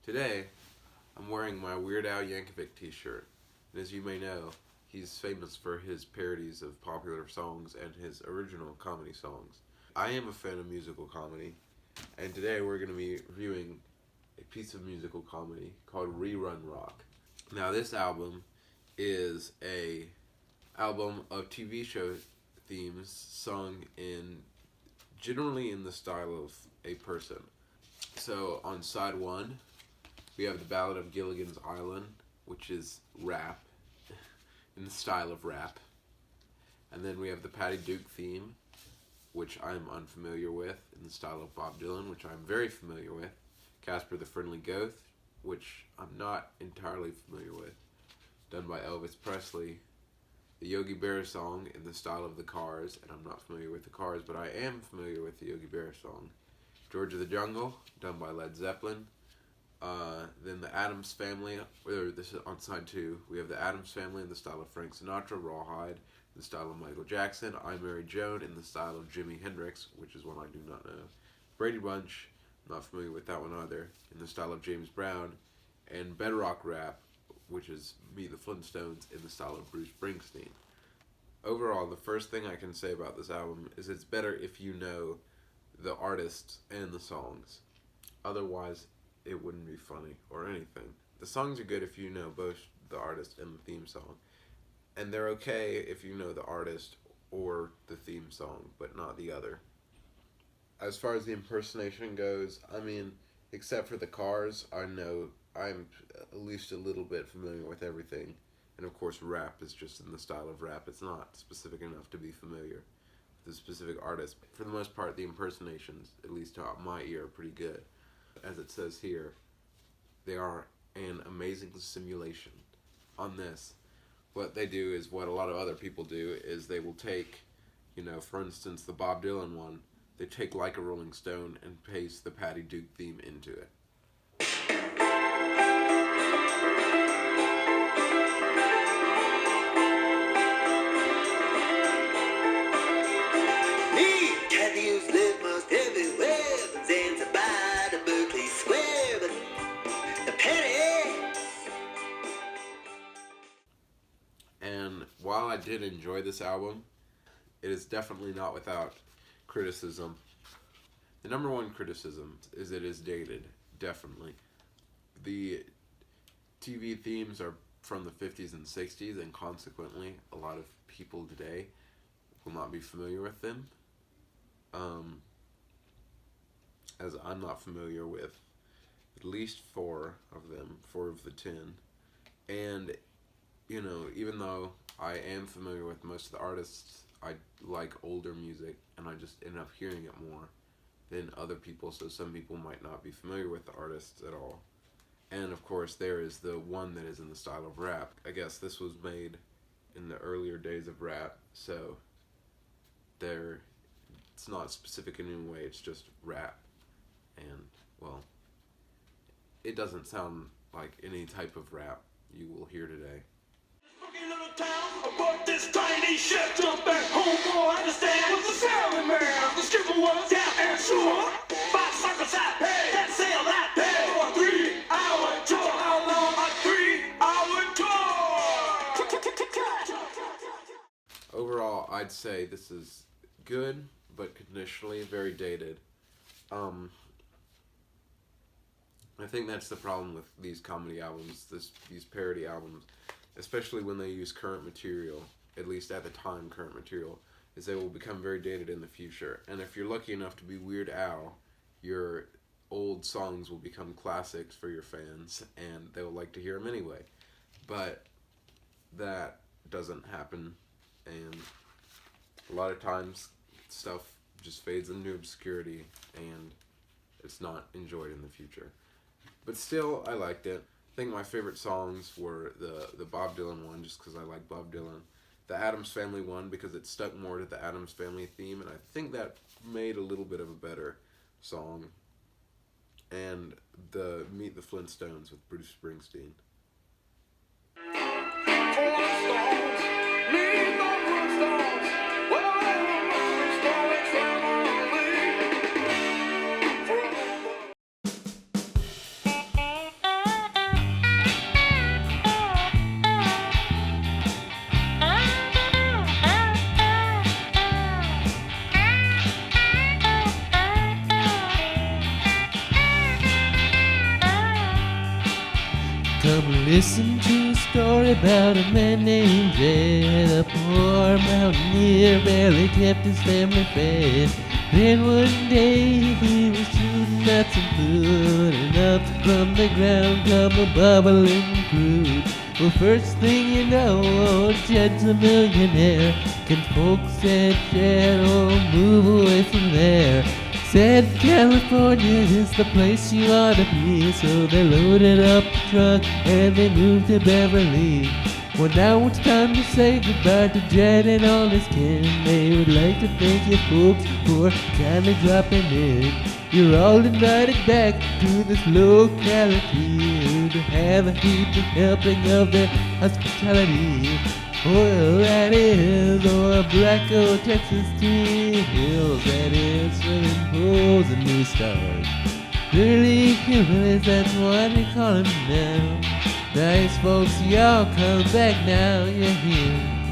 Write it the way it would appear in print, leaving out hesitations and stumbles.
Today, I'm wearing my Weird Al Yankovic t-shirt, and as you may know, he's famous for his parodies of popular songs and his original comedy songs. I am a fan of musical comedy, and today we're going to be reviewing a piece of musical comedy called Rerun Rock. Now this album is a album of TV show themes sung generally in the style of a person. So on side one, we have the Ballad of Gilligan's Island, which is rap, in the style of rap. And then we have the Patty Duke theme, which I'm unfamiliar with, in the style of Bob Dylan, which I'm very familiar with. Casper the Friendly Ghost, which I'm not entirely familiar with, done by Elvis Presley. The Yogi Bear song in the style of the Cars, and I'm not familiar with the Cars, but I am familiar with the Yogi Bear song. George of the Jungle, done by Led Zeppelin. Then the Addams Family, this is on side two. We have the Addams Family in the style of Frank Sinatra, Rawhide in the style of Michael Jackson, I Mary Joan in the style of Jimi Hendrix, which is one I do not know. Brady Bunch, not familiar with that one either, in the style of James Brown, and Bedrock Rap, which is Meet the Flintstones, in the style of Bruce Springsteen. Overall, the first thing I can say about this album is it's better if you know the artists and the songs. Otherwise, it wouldn't be funny or anything. The songs are good if you know both the artist and the theme song. And they're okay if you know the artist or the theme song, but not the other. As far as the impersonation goes, except for the Cars, I'm at least a little bit familiar with everything. And of course, rap is just in the style of rap. It's not specific enough to be familiar with a specific artist. For the most part, the impersonations, at least to my ear, are pretty good. As it says here, they are an amazing simulation. On this, what they do is what a lot of other people do, is they will take, for instance, the Bob Dylan one, they take Like a Rolling Stone and paste the Patty Duke theme into it. And while I did enjoy this album, it is definitely not without criticism. The number one criticism is it is dated, definitely. The TV themes are from the 50s and 60s, and consequently, a lot of people today will not be familiar with them. As I'm not familiar with at least 4 of them, 4 of the 10. And even though I am familiar with most of the artists, I like older music, and I just end up hearing it more than other people, so some people might not be familiar with the artists at all. And of course, there is the one that is in the style of rap. I guess this was made in the earlier days of rap, so it's not specific in any way, it's just rap. And, well, it doesn't sound like any type of rap you will hear today. Little town, about this tiny ship, jump back home, boy, understand was the sailing man, the skipper was down and sure, 5 circles out, hey, that sail that day, for a 3-hour tour, how long a 3-hour tour? Overall, I'd say this is good, but conditionally very dated. I think that's the problem with these comedy albums, these parody albums, especially when they use current material, at least at the time current material, is they will become very dated in the future. And if you're lucky enough to be Weird Al, your old songs will become classics for your fans, and they will like to hear them anyway. But that doesn't happen, and a lot of times stuff just fades into obscurity, and it's not enjoyed in the future. But still, I liked it. I think my favorite songs were the Bob Dylan one, just because I like Bob Dylan. The Addams Family one, because it stuck more to the Addams Family theme, and I think that made a little bit of a better song. And the Meet the Flintstones with Bruce Springsteen. Come listen to a story about a man named Jed. A poor mountaineer barely kept his family fed. Then one day he was shooting at some food, and up from the ground come a bubbling crude. Well, first thing you know, old Jed's a millionaire. Can folks said Jed, oh, move away from there. Said California is the place you ought to be. So they loaded up the truck and they moved to Beverly. Well, now it's time to say goodbye to Jed and all his kin. They would like to thank you folks for kindly dropping in. You're all invited back to this locality to have a heaping helping of their hospitality. Well, that is, or Black Old Texas Tea Hills, that is, swimming pools and new stars. Really hillbillies, that's what they call them now. Nice folks, y'all come back now, you're here.